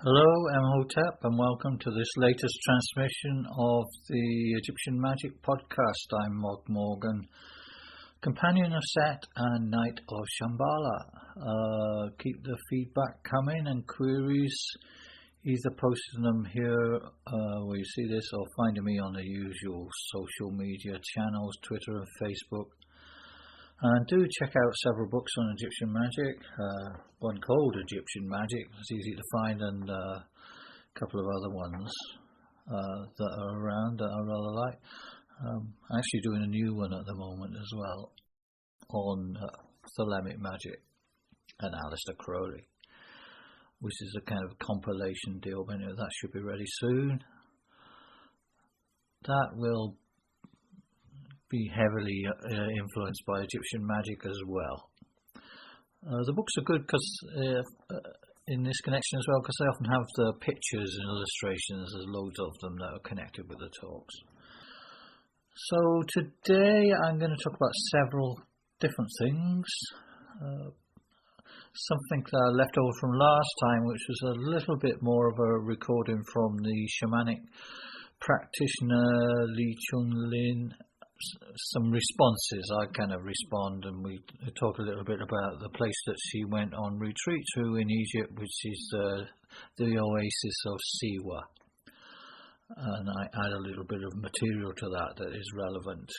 Hello, Imhotep, and welcome to this latest transmission of the Egyptian Magic podcast. I'm Mog Morgan, companion of Set and Knight of Shambhala. Keep the feedback coming and queries, either posting them here where you see this, or finding me on the usual social media channels, Twitter and Facebook. And do check out several books on Egyptian magic. One called Egyptian Magic, it's easy to find, and a couple of other ones that are around that I rather like. I'm actually doing a new one at the moment as well on Thelemic Magic and Aleister Crowley, which is a kind of compilation deal, but that should be ready soon. That will be heavily influenced by Egyptian magic as well. The books are good because in this connection as well, because they often have the pictures and illustrations. There's loads of them that are connected with the talks. So today I'm going to talk about several different things. Something that I left over from last time, which was a little bit more of a recording from the shamanic practitioner Li Chun Lin. Some responses. I kind of respond, and we talk a little bit about the place that she went on retreat to in Egypt, which is the oasis of Siwa. And I add a little bit of material to that is relevant,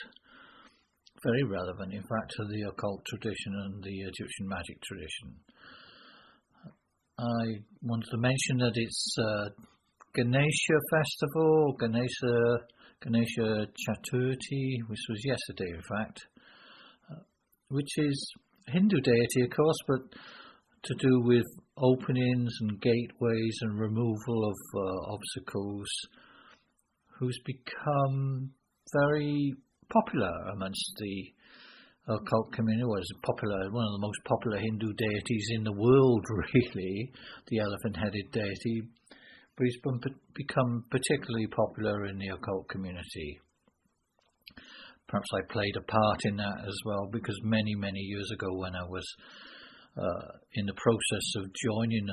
very relevant, in fact, to the occult tradition and the Egyptian magic tradition. I wanted to mention that it's Ganesha Festival, Ganesha Chaturthi, which was yesterday in fact, which is Hindu deity of course, but to do with openings and gateways and removal of obstacles, who's become very popular amongst the occult community. Well, it's popular, one of the most popular Hindu deities in the world really, the elephant-headed deity. But he's become particularly popular in the occult community. Perhaps I played a part in that as well, because many, many years ago when I was in the process of joining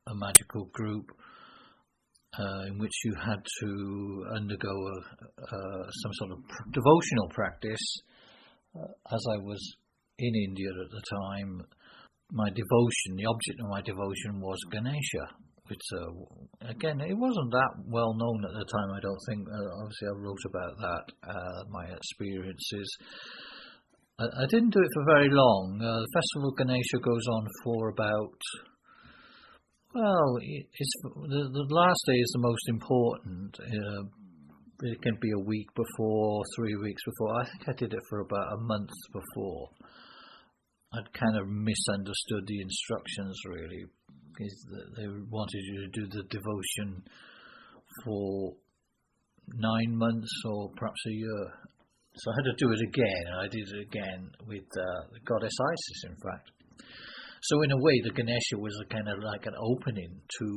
a magical group in which you had to undergo some sort of devotional practice, as I was in India at the time, my devotion, the object of my devotion was Ganesha. Which, again, it wasn't that well known at the time, I don't think. Obviously, I wrote about that, my experiences. I didn't do it for very long. The Festival of Ganesha goes on for about, well, the last day is the most important. It can be a week before, 3 weeks before. I think I did it for about a month before. I'd kind of misunderstood the instructions, really. They wanted you to do the devotion for 9 months or perhaps a year. So I had to do it again, and I did it again with the goddess Isis, in fact. So in a way, the Ganesha was a kind of like an opening to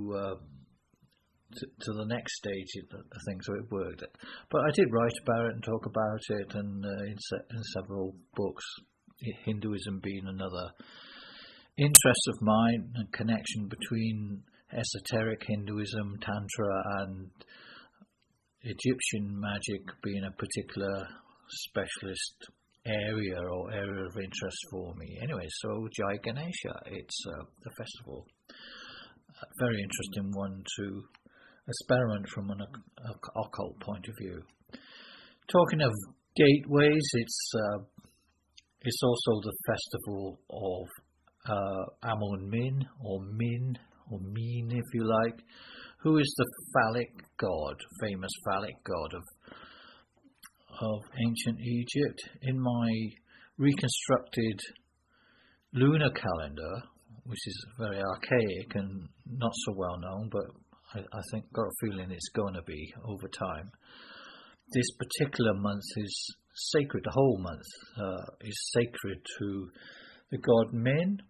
the next stage of the thing, so it worked. But I did write about it and talk about it, and in several books, Hinduism being another interest of mine, and connection between esoteric Hinduism, Tantra, and Egyptian magic being a particular specialist area or area of interest for me. Anyway, so Jai Ganesha, it's the festival. A very interesting one to experiment from an occult point of view. Talking of gateways, it's also the festival of Amun-Min, or Min, or Min if you like, who is the phallic god, famous phallic god of ancient Egypt. In my reconstructed lunar calendar, which is very archaic and not so well known, but I think got a feeling it's going to be over time, this particular month is sacred. The whole month is sacred to the god Min,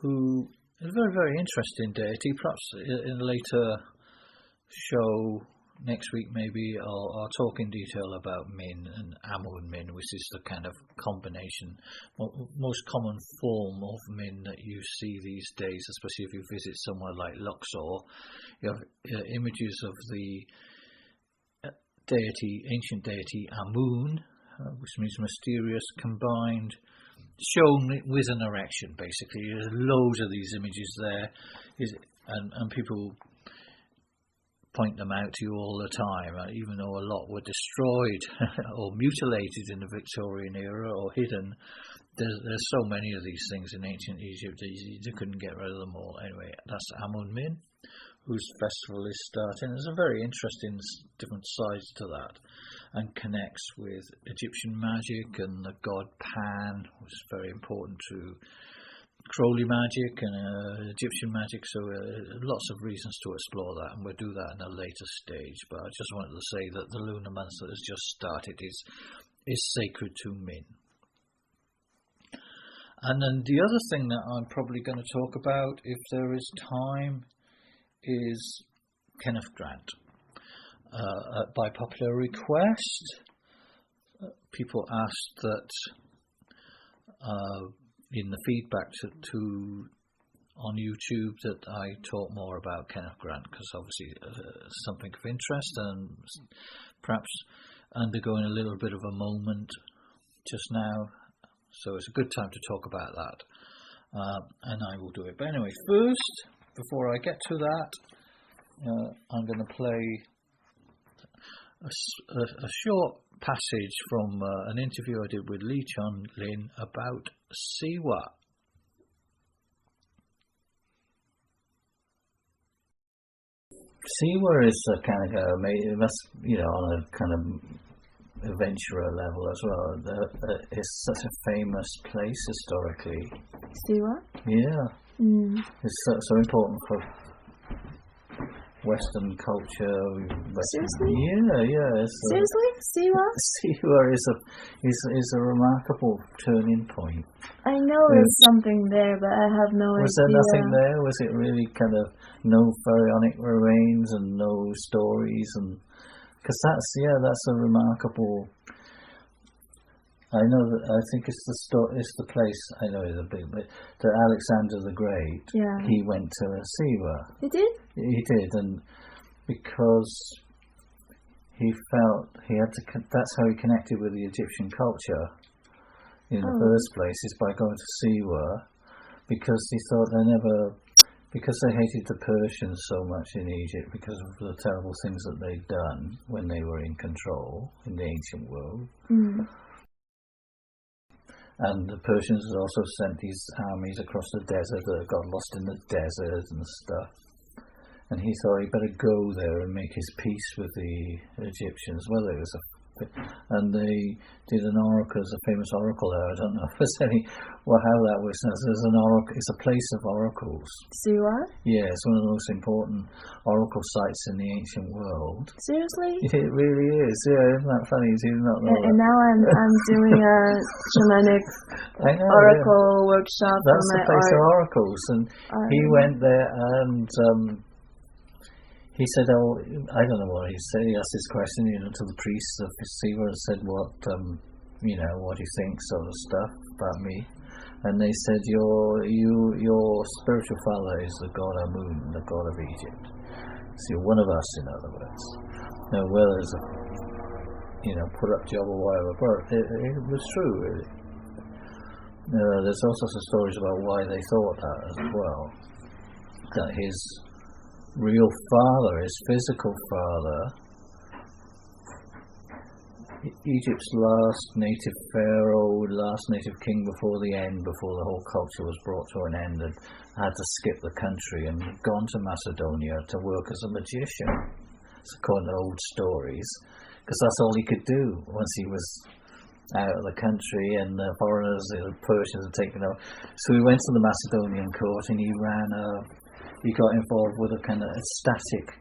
who is a very, very interesting deity. Perhaps in a later show next week maybe I'll talk in detail about Min and Amun Min, which is the kind of combination, most common form of Min that you see these days, especially if you visit somewhere like Luxor. You have images of the ancient deity Amun, which means mysterious, combined, shown with an erection, basically. There's loads of these images there, and people point them out to you all the time, even though a lot were destroyed or mutilated in the Victorian era or hidden. There's so many of these things in ancient Egypt that you couldn't get rid of them all. Anyway, that's Amun Min, whose festival is starting. There's a very interesting different sides to that, and connects with Egyptian magic and the god Pan, which is very important to Crowley magic and Egyptian magic. So lots of reasons to explore that, and we'll do that in a later stage. But I just wanted to say that the lunar month that has just started is sacred to Min. And then the other thing that I'm probably going to talk about, if there is time, is Kenneth Grant. By popular request, people asked that in the feedback to on YouTube that I talk more about Kenneth Grant, because obviously something of interest, and perhaps undergoing a little bit of a moment just now. So it's a good time to talk about that, and I will do it. But anyway, first, before I get to that, I'm going to play a short passage from an interview I did with Li Chun Lin about Siwa. Siwa is a kind of on a kind of adventurer level as well. It's such a famous place historically. Siwa? Yeah. Mm. It's so important for Western culture. Seriously? Yeah. Seriously? Siwa? Siwa is a remarkable turning point. I know there's something there, but I have no idea. Was there nothing there? Was it really kind of no pharaonic remains and no stories? And because that's a remarkable. I know that. I think it's the place. I know it's a big, but Alexander the Great. Yeah. He went to Siwa. He did? He did, and because he felt he had to. That's how he connected with the Egyptian culture in the first place, is by going to Siwa, because he thought because they hated the Persians so much in Egypt because of the terrible things that they'd done when they were in control in the ancient world. Mm. And the Persians had also sent these armies across the desert that got lost in the desert and stuff. And he thought he'd better go there and make his peace with the Egyptians. Well, it was and they did an oracle, there's a famous oracle there. I don't know if there's how that works. There's an oracle, it's a place of oracles. Siwa? Yeah, it's one of the most important oracle sites in the ancient world. Seriously? It really is. Yeah, isn't that funny? Do you not know that? And now I'm doing a shamanic oracle workshop. That's for the my place art. of oracles, and he went there and he said, I don't know what he said. He asked this question, to the priests of Siwa, and said, what do you think, sort of stuff about me? And they said, your spiritual father is the god Amun, the god of Egypt. So you're one of us, in other words. Now, whether it's a, put up job or whatever, but it was true, really. There's all sorts of stories about why they thought that as well. That his real father, his physical father, Egypt's last native pharaoh, last native king before the whole culture was brought to an end, and had to skip the country and gone to Macedonia to work as a magician. It's according to old stories, because that's all he could do once he was out of the country, and the foreigners, the Persians, had taken over. So he went to the Macedonian court, and he got involved with a kind of ecstatic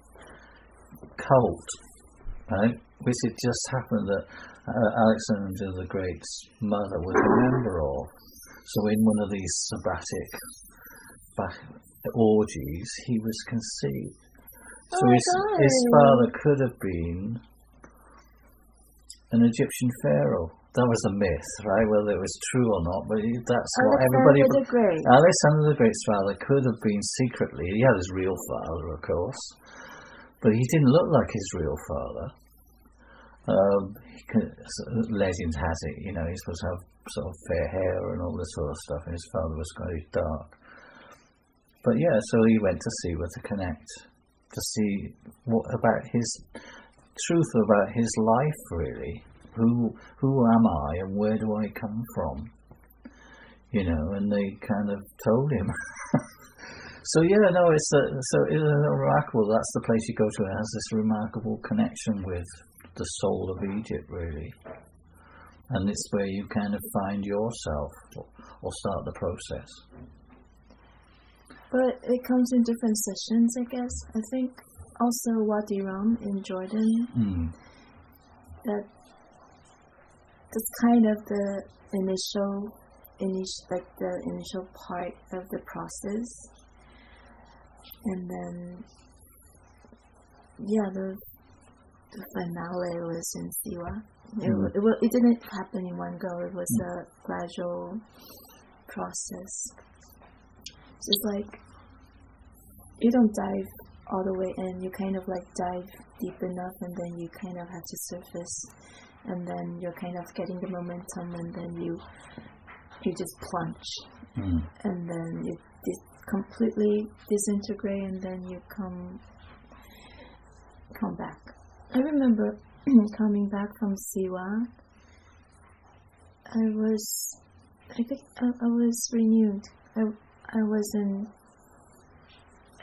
cult, right? Which it just happened that Alexander the Great's mother was a member of. So in one of these sabbatic orgies, he was conceived. So his father could have been an Egyptian pharaoh. That was a myth, right? Whether it was true or not, but that's what everybody... Alexander the Great's father could have been secretly... He had his real father, of course, but he didn't look like his real father. Legend has it, he's supposed to have sort of fair hair and all this sort of stuff, and his father was very dark. But yeah, so he went to Siwa to connect, to see what about his truth about his life, really. Who am I and where do I come from? And they kind of told him. So yeah, no, it's remarkable. That's the place you go to. It has this remarkable connection with the soul of Egypt, really. And it's where you kind of find yourself or start the process. But it comes in different sessions, I guess. I think also Wadi Rum in Jordan, that's kind of the initial part of the process, and then the finale was in Siwa. It didn't happen in one go. It was a gradual process. So it's like you don't dive all the way in. You kind of like dive deep enough, and then you kind of have to surface. And then you're kind of getting the momentum, and then you just plunge, and then you completely disintegrate, and then you come back. I remember coming back from Siwa. I was renewed. I wasn't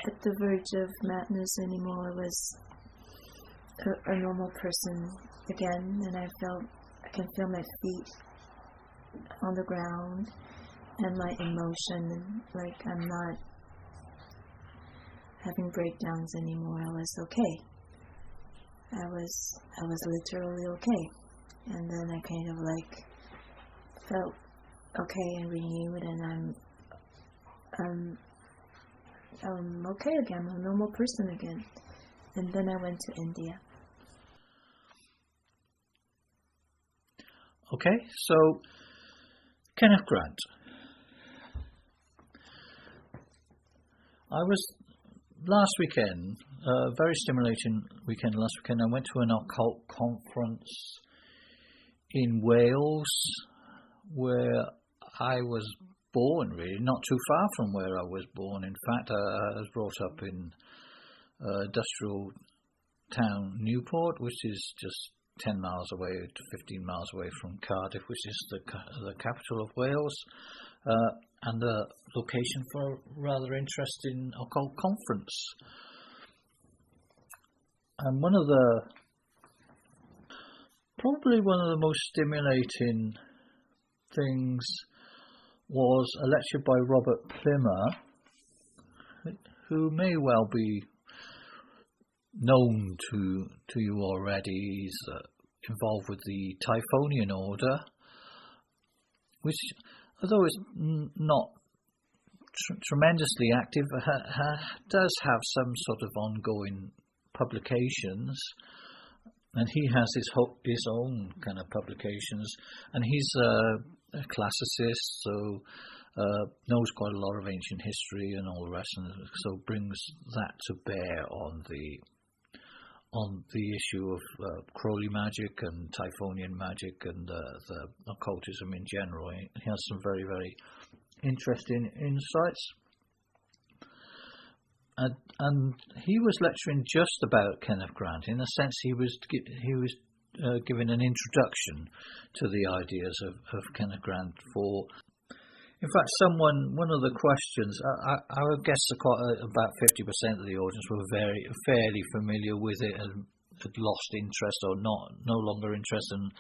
at the verge of madness anymore. I was a normal person again, and I can feel my feet on the ground and my emotion, like I'm not having breakdowns anymore. I was okay. I was literally okay. And then I kind of like felt okay and renewed, and I'm okay again. I'm a normal person again. And then I went to India. Okay, so Kenneth Grant. I was last weekend, very stimulating weekend last weekend. I went to an occult conference in Wales, where I was born, really, not too far from where I was born. In fact, I was brought up in industrial town Newport, which is just 10 miles away to 15 miles away from Cardiff, which is the capital of Wales, and the location for a rather interesting occult conference. And probably one of the most stimulating things was a lecture by Robert Plimmer, who may well be known to you already. He's involved with the Typhonian Order, which, although it's not tremendously active, does have some sort of ongoing publications, and he has his own kind of publications, and he's a classicist, so knows quite a lot of ancient history and all the rest, and so brings that to bear on the issue of Crowley magic and Typhonian magic and the occultism in general. He has some very, very interesting insights. And he was lecturing just about Kenneth Grant. In a sense, he was giving an introduction to the ideas of Kenneth Grant. In fact, one of the questions, I would guess about 50% of the audience were fairly familiar with it and had lost interest or no longer interested, and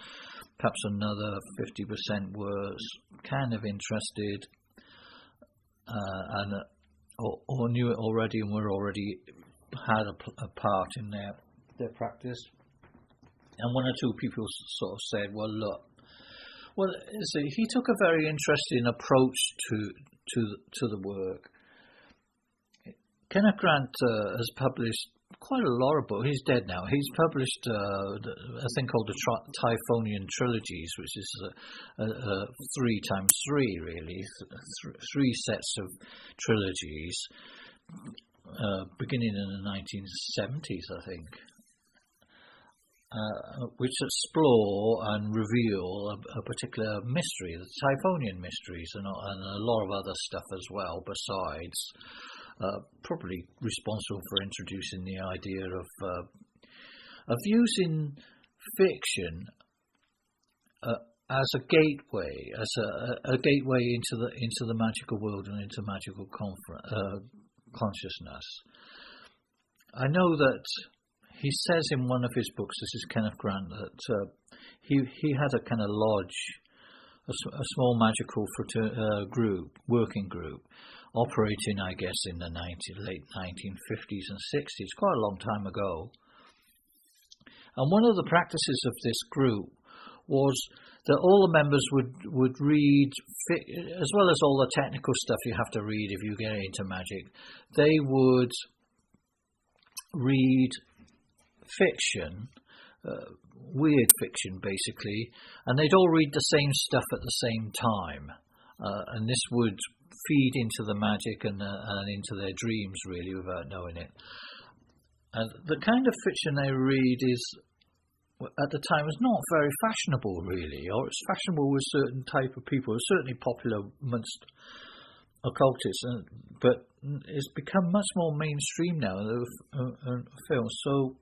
perhaps another 50% were kind of interested or knew it already and had a part in their practice. And one or two people sort of said, well, see, he took a very interesting approach to the work. Kenneth Grant has published quite a lot of books. He's dead now. He's published a thing called the Typhonian Trilogies, which is 3 times 3, really. 3 sets of trilogies, beginning in the 1970s, I think, which explore and reveal a particular mystery, the Typhonian mysteries, and a lot of other stuff as well, besides. Probably responsible for introducing the idea of using fiction as a gateway, a gateway into the magical world and into magical consciousness. I know that he says in one of his books, this is Kenneth Grant, that he had a kind of lodge, a small magical working group, operating, I guess, in the late 1950s and 60s, quite a long time ago. And one of the practices of this group was that all the members would read, as well as all the technical stuff you have to read if you get into magic, they would read fiction, weird fiction basically, and they'd all read the same stuff at the same time. And this would feed into the magic and into their dreams, really, without knowing it. And the kind of fiction they read is, at the time, was not very fashionable, really, or it's fashionable with certain type of people. It's certainly popular amongst occultists, but it's become much more mainstream now in films. So,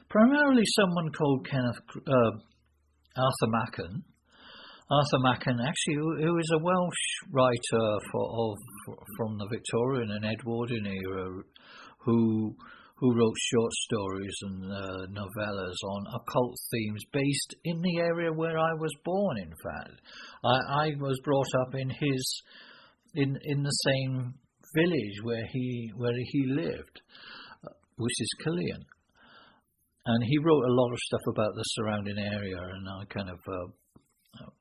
primarily someone called Arthur Machen. Arthur Machen, actually, who is a Welsh writer from the Victorian and Edwardian era, who wrote short stories and novellas on occult themes based in the area where I was born. In fact, I was brought up in the same village where he lived, which is Killian, and he wrote a lot of stuff about the surrounding area, and I kind of.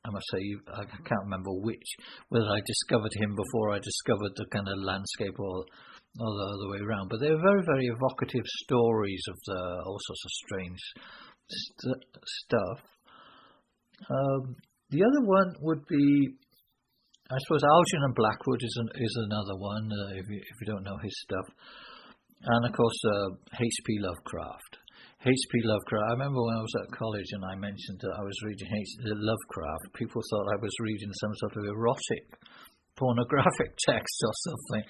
I must say, I can't remember whether I discovered him before I discovered the kind of landscape or the other way around. But they're very, very evocative stories of all sorts of strange stuff. The other one would be, I suppose, Algernon Blackwood is another one, if you don't know his stuff. And, of course, H.P. Lovecraft. H.P. Lovecraft. I remember when I was at college and I mentioned that I was reading Lovecraft, people thought I was reading some sort of erotic, pornographic text or something.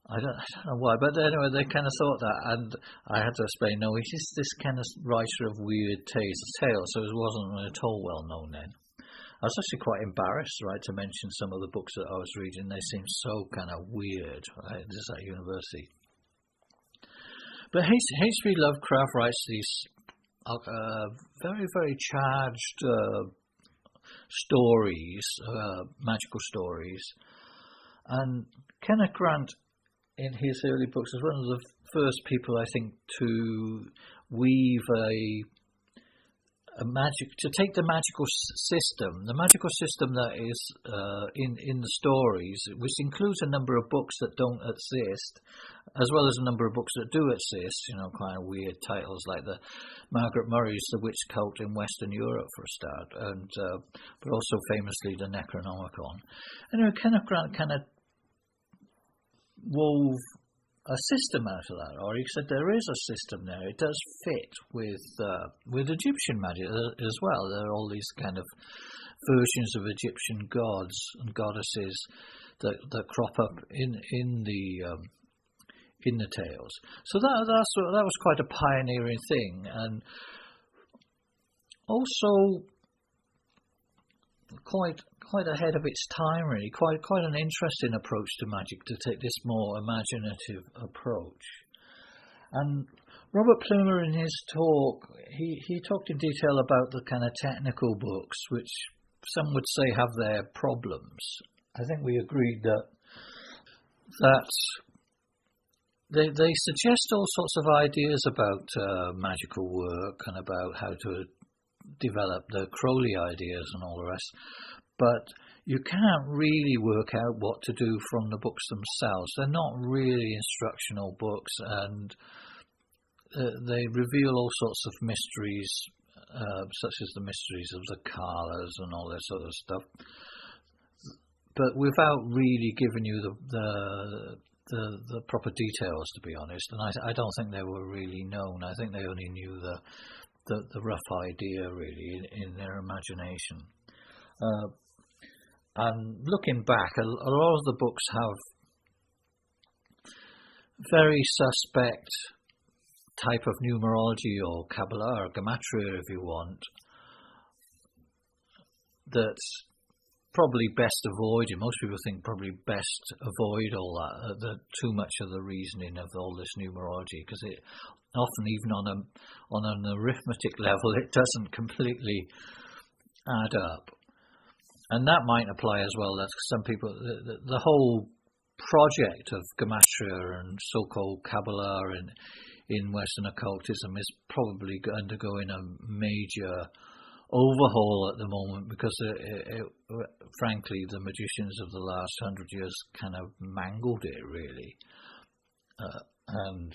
I don't know why, but anyway, they kind of thought that, and I had to explain, no, he's this kind of writer of weird tales, so it wasn't at all well known then. I was actually quite embarrassed, right, to mention some of the books that I was reading. They seemed so kind of weird, right, just at university. But H.P. Lovecraft writes these very, very charged stories, magical stories. And Kenneth Grant, in his early books, is one of the first people, I think, to weave to take the magical system that is in the stories, which includes a number of books that don't exist, as well as a number of books that do exist, kind of weird titles like the Margaret Murray's The Witch Cult in Western Europe, for a start, and but also famously the Necronomicon. Anyway, Kenneth Grant kind of wove a system out of that, or he said there is a system there. It does fit with Egyptian magic as well. There are all these kind of versions of Egyptian gods and goddesses that crop up in the tales. So that was quite a pioneering thing, and also quite ahead of its time, really. Quite an interesting approach to magic, to take this more imaginative approach. And Robert Plumer, in his talk, he talked in detail about the kind of technical books, which some would say have their problems. I think we agreed that they suggest all sorts of ideas about magical work and about how to develop the Crowley ideas and all the rest. But you can't really work out what to do from the books themselves. They're not really instructional books, and they reveal all sorts of mysteries, such as the mysteries of the Kalas and all that sort of stuff, but without really giving you the proper details, to be honest. And I don't think they were really known. I think they only knew the rough idea, really, in their imagination. And looking back, a lot of the books have very suspect type of numerology, or Kabbalah, or Gematria, if you want, that's probably best avoided. Most people think probably best avoid all that, too much of the reasoning of all this numerology, because it often, even on an arithmetic level, it doesn't completely add up. And that might apply as well. That some people, the whole project of Gematria and so-called Kabbalah in Western occultism is probably undergoing a major overhaul at the moment, because frankly, the magicians of the last 100 years kind of mangled it, really, and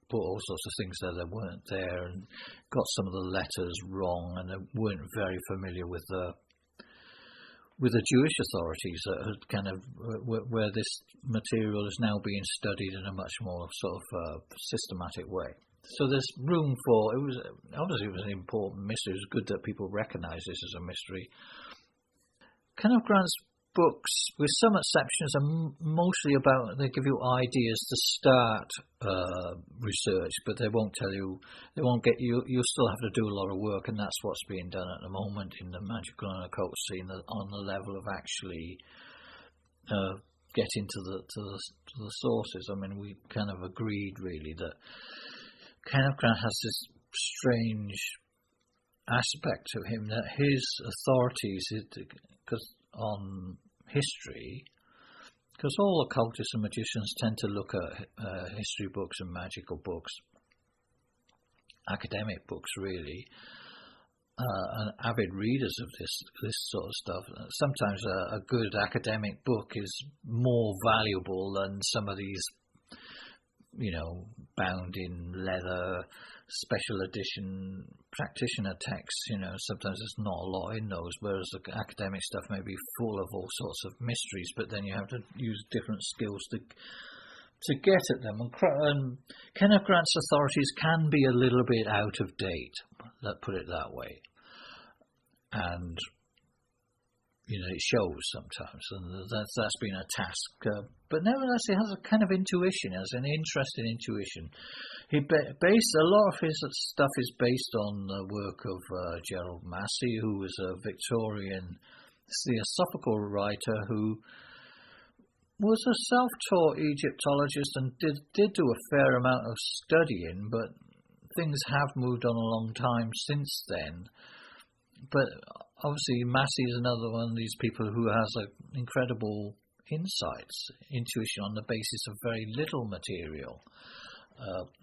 put all sorts of things there that weren't there, and got some of the letters wrong, and they weren't very familiar with the Jewish authorities that had kind of where this material is now being studied in a much more sort of systematic way. So there's room for, it was an important mystery. It was good that people recognise this as a mystery. Kenneth Grant's books, with some exceptions, are mostly about, they give you ideas to start research, but they won't tell you, they won't get you, you'll still have to do a lot of work, and that's what's being done at the moment in the magical and occult scene, on the level of actually getting to the sources. I mean, we kind of agreed, really, that Kenneth Grant has this strange aspect to him, that his authorities, because on history, because all occultists and magicians tend to look at history books and magical books, academic books, really, and avid readers of this sort of stuff. Sometimes a good academic book is more valuable than some of these, bound in leather, special edition practitioner texts. Sometimes there's not a lot in those, whereas the academic stuff may be full of all sorts of mysteries, but then you have to use different skills to get at them. And Kenneth Grant's authorities can be a little bit out of date, let's put it that way. And it shows sometimes, and that's been a task. But nevertheless, he has a kind of intuition, has an interesting intuition. A lot of his stuff is based on the work of Gerald Massey, who was a Victorian theosophical writer who was a self-taught Egyptologist and did do a fair amount of studying, but things have moved on a long time since then. But obviously, Massey is another one of these people who has incredible insights, intuition on the basis of very little material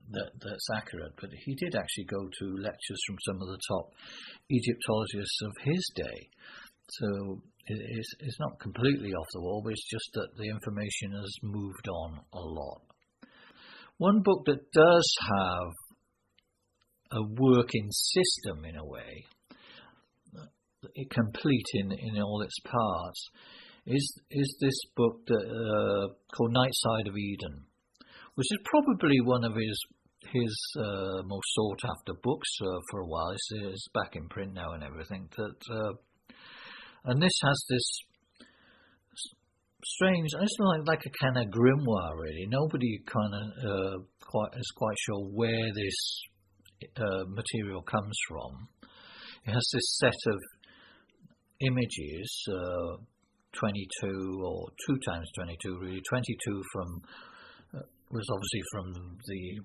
that's accurate. But he did actually go to lectures from some of the top Egyptologists of his day. So it's not completely off the wall, but it's just that the information has moved on a lot. One book that does have a working system, in a way, complete in all its parts, is this book called Nightside of Eden, which is probably one of his most sought after books for a while. It's back in print now and everything. And this has this strange, it's like a kind of grimoire, really. Nobody kind of is quite sure where this material comes from. It has this set of images, 22 or 2 times 22, really. 22 was obviously from the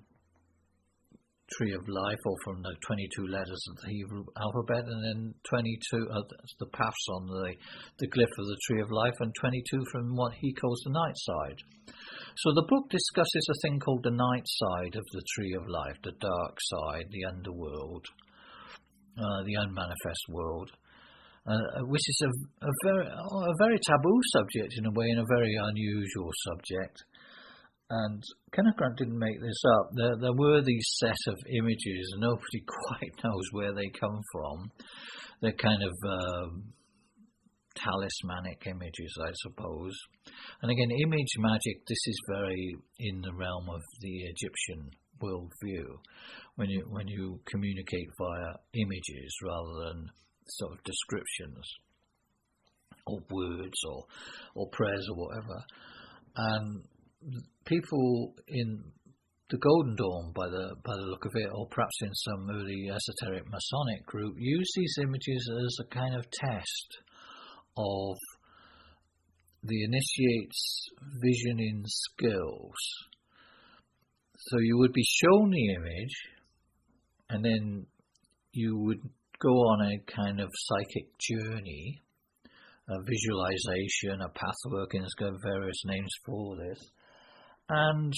Tree of Life, or from the 22 letters of the Hebrew alphabet, and then 22 the paths on the glyph of the Tree of Life, and 22 from what he calls the night side. So the book discusses a thing called the night side of the Tree of Life, the dark side, the underworld, the unmanifest world. which is a very taboo subject in a way, and a very unusual subject. And Kenneth Grant didn't make this up. There were these set of images, and nobody quite knows where they come from. They're kind of talismanic images, I suppose. And again, image magic, this is very in the realm of the Egyptian worldview, when you communicate via images rather than sort of descriptions or words or prayers or whatever. And people in the Golden Dawn, by the look of it, or perhaps in some early esoteric Masonic group, use these images as a kind of test of the initiate's visioning skills. So you would be shown the image, and then you would go on a kind of psychic journey, a visualization, a pathworking, there's got various names for this, and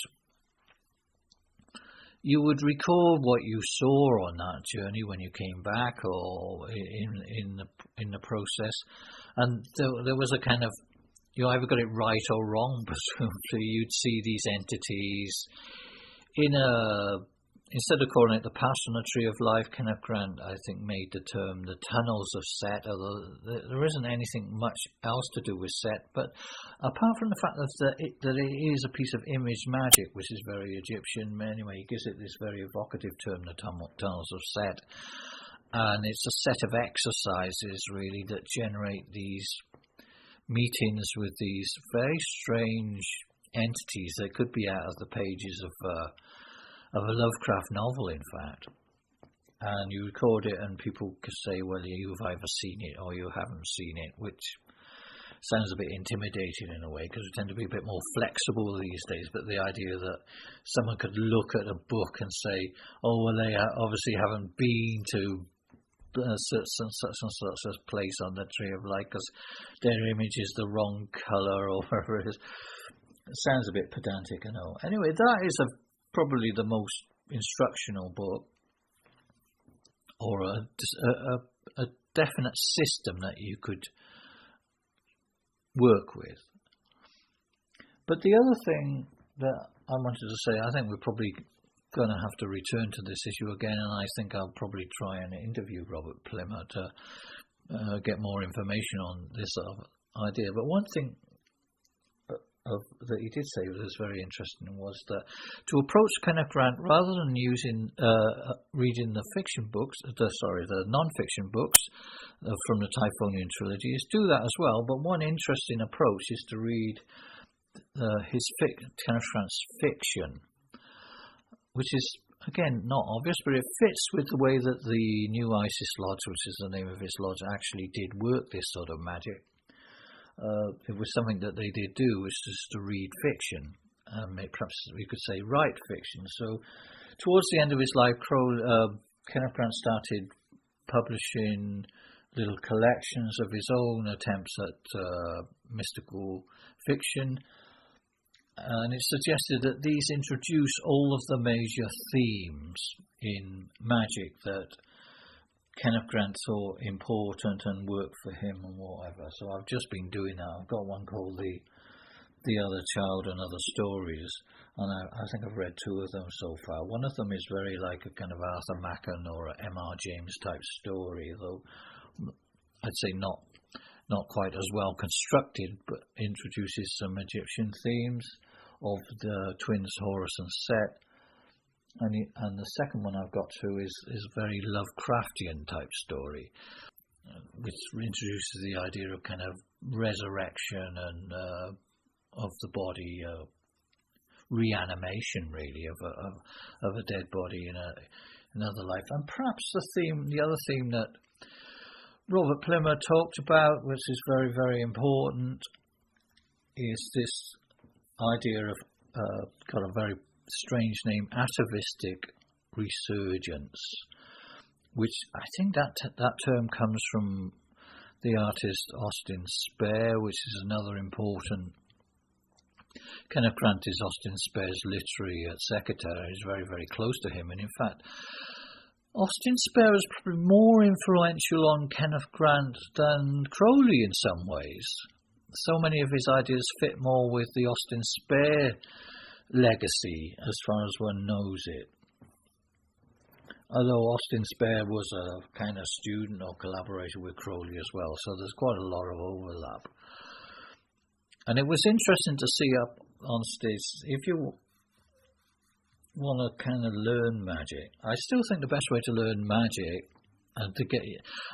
you would record what you saw on that journey when you came back, or in the process, and there was a kind of, you either got it right or wrong, presumably. You'd see these entities instead of calling it the path on the Tree of Life, Kenneth Grant, I think, made the term the tunnels of Set, although there isn't anything much else to do with Set. But apart from the fact that it is a piece of image magic, which is very Egyptian, anyway, he gives it this very evocative term, the tunnels of Set. And it's a set of exercises, really, that generate these meetings with these very strange entities that could be out of the pages of a Lovecraft novel, in fact. And you record it, and people could say, well, you've either seen it or you haven't seen it, which sounds a bit intimidating in a way, because we tend to be a bit more flexible these days. But the idea that someone could look at a book and say, oh, well, they obviously haven't been to such and such a place on the Tree of Life because their image is the wrong colour or whatever it is. It sounds a bit pedantic, I know. Anyway, that is probably the most instructional book, or a definite system that you could work with. But the other thing that I wanted to say, I think we're probably going to have to return to this issue again, and I think I'll probably try and interview Robert Plimmer to get more information on this idea. But one thing that he did say was very interesting was that to approach Kenneth Grant rather than using reading the fiction books, the non-fiction books from the Typhonian trilogy, is do that as well. But one interesting approach is to read Kenneth Grant's fiction, which is again not obvious, but it fits with the way that the New Isis Lodge, which is the name of his lodge, actually did work this sort of magic. It was something that they did do, was just to read fiction, perhaps we could say write fiction. So towards the end of his life, Kenneth Grant started publishing little collections of his own attempts at mystical fiction, and it suggested that these introduce all of the major themes in magic that Kenneth Grant thought important and worked for him and whatever. So I've just been doing that. I've got one called The Other Child and Other Stories, and I think I've read 2 of them so far. One of them is very like a kind of Arthur Machen or a M.R. James type story, though I'd say not quite as well constructed, but introduces some Egyptian themes of the twins Horus and Set. And the second one I've got to is a very Lovecraftian type story, which introduces the idea of kind of resurrection and of the body, reanimation really of a dead body in another life. And perhaps the other theme that Robert Plimmer talked about, which is very, very important, is this idea of got a very strange name, Atovistic Resurgence, which I think that term comes from the artist Austin Spare, which is another important. Kenneth Grant is Austin Spare's literary secretary. He's very, very close to him, and in fact, Austin Spare is probably more influential on Kenneth Grant than Crowley in some ways. So many of his ideas fit more with the Austin Spare legacy as far as one knows it. Although Austin Spare was a kind of student or collaborator with Crowley as well, so there's quite a lot of overlap. And it was interesting to see up on stage, if you want to kind of learn magic, I still think the best way to learn magic, and to get,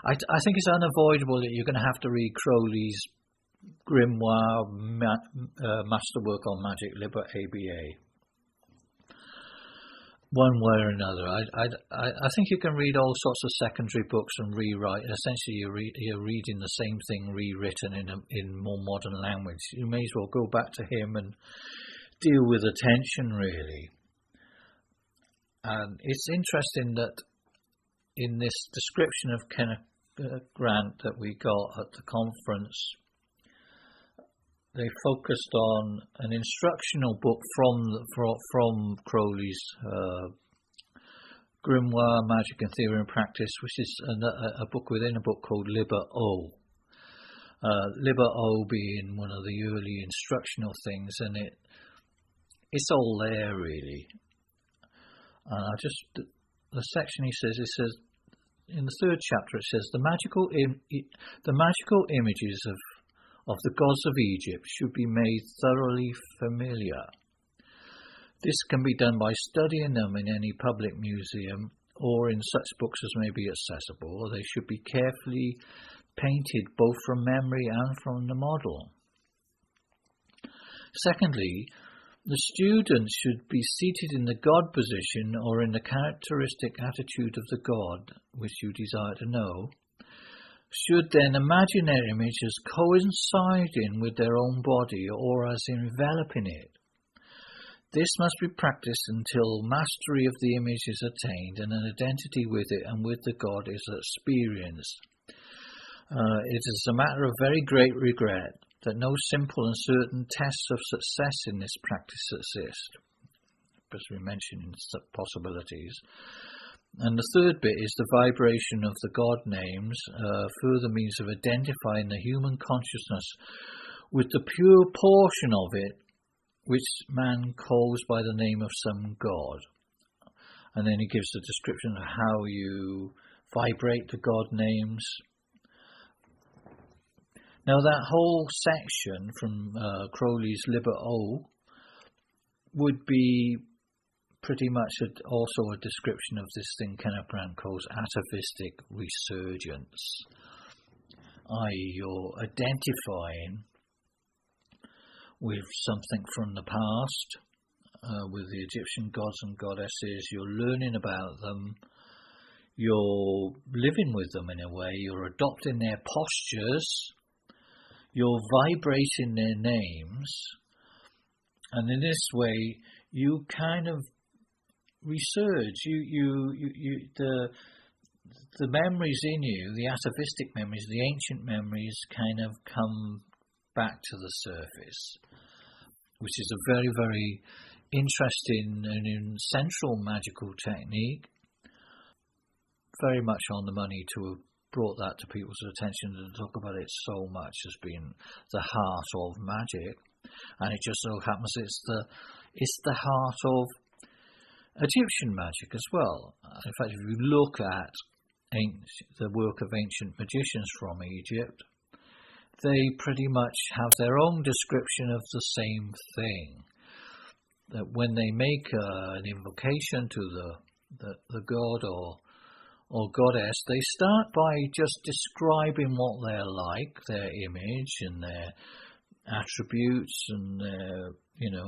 I think it's unavoidable that you're going to have to read Crowley's Grimoire, Masterwork on Magic, Liber ABA. One way or another. I think you can read all sorts of secondary books and rewrite. Essentially, you're reading the same thing rewritten in more modern language. You may as well go back to him and deal with the tension, really. And it's interesting that in this description of Kenneth Grant that we got at the conference, they focused on an instructional book from Crowley's Grimoire, Magic and Theory and Practice, which is a book within a book called Liber O. Liber O being one of the early instructional things, and it's all there really. The section he says, in the third chapter it says the magical images of the gods of Egypt should be made thoroughly familiar. This can be done by studying them in any public museum or in such books as may be accessible. They should be carefully painted both from memory and from the model. Secondly, the student should be seated in the God position or in the characteristic attitude of the God which you desire to know, should then imagine their image as coinciding with their own body or as enveloping it. This must be practiced until mastery of the image is attained and an identity with it and with the God is experienced. It is a matter of very great regret that no simple and certain tests of success in this practice exist, as we mentioned in possibilities. And the third bit is the vibration of the God names, further means of identifying the human consciousness with the pure portion of it which man calls by the name of some God. And then he gives a description of how you vibrate the God names. Now that whole section from Crowley's Liber O would be pretty much also a description of this thing Kenneth Grant calls Atovistic Resurgence, i.e. you're identifying with something from the past, with the Egyptian gods and goddesses. You're learning about them, you're living with them in a way, you're adopting their postures, you're vibrating their names, and in this way you kind of resurge. The memories in you, the atavistic memories, the ancient memories, kind of come back to the surface, which is a very, very interesting and central magical technique. Very much on the money to have brought that to people's attention and talk about it so much as being the heart of magic. And it just so happens it's the heart of Egyptian magic as well. In fact, if you look at the work of ancient magicians from Egypt, they pretty much have their own description of the same thing. That when they make an invocation to the god or goddess, they start by just describing what they're like, their image and their attributes and their,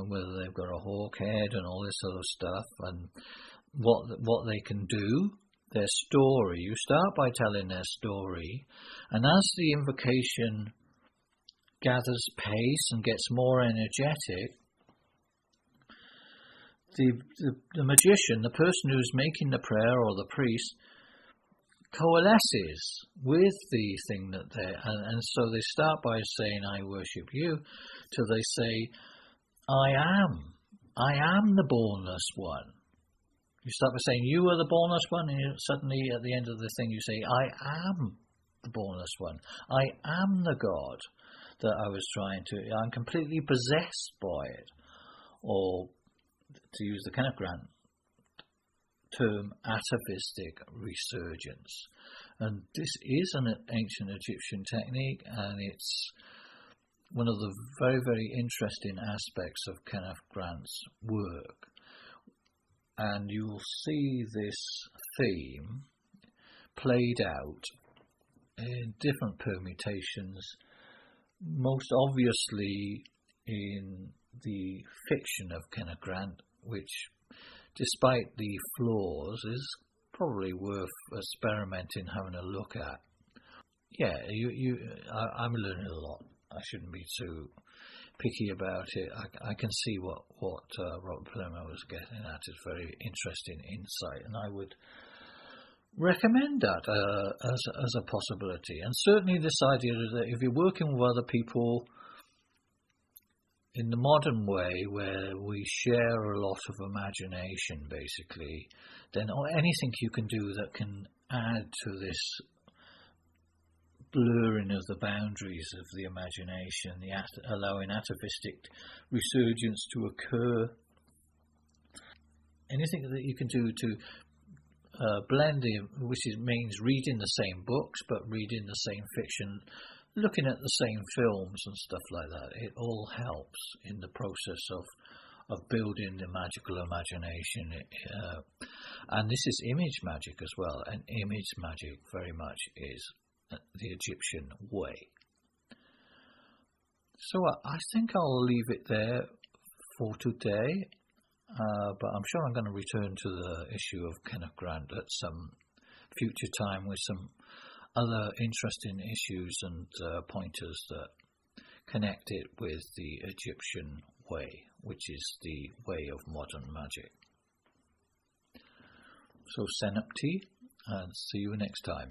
whether they've got a hawk head and all this sort of stuff, and what they can do, their story. You start by telling their story, and as the invocation gathers pace and gets more energetic, the magician, the person who's making the prayer or the priest, coalesces with the thing that and so they start by saying, I worship you, till they say, I am the bornless one. You start by saying, you are the bornless one, and suddenly at the end of the thing you say, I am the bornless one. I am the God that I was trying to, I'm completely possessed by it. Or, to use the Kenneth Grant term, Atavistic Resurgence. And this is an ancient Egyptian technique, and it's one of the very, very interesting aspects of Kenneth Grant's work. And you'll see this theme played out in different permutations, most obviously in the fiction of Kenneth Grant, which, despite the flaws, is probably worth experimenting, having a look at. Yeah, I'm learning a lot. I shouldn't be too picky about it. I can see what Robert Plummer was getting at. It's very interesting insight, and I would recommend that as a possibility. And certainly this idea that if you're working with other people in the modern way, where we share a lot of imagination, basically, then anything you can do that can add to this blurring of the boundaries of the imagination, allowing atavistic resurgence to occur. Anything that you can do to blend which means reading the same books, but reading the same fiction, looking at the same films and stuff like that. It all helps in the process of building the magical imagination. And this is image magic as well, and image magic very much is the Egyptian way. So I think I'll leave it there for today, but I'm sure I'm going to return to the issue of Kenneth Grant at some future time with some other interesting issues and pointers that connect it with the Egyptian way, which is the way of modern magic. So Senapti, and see you next time.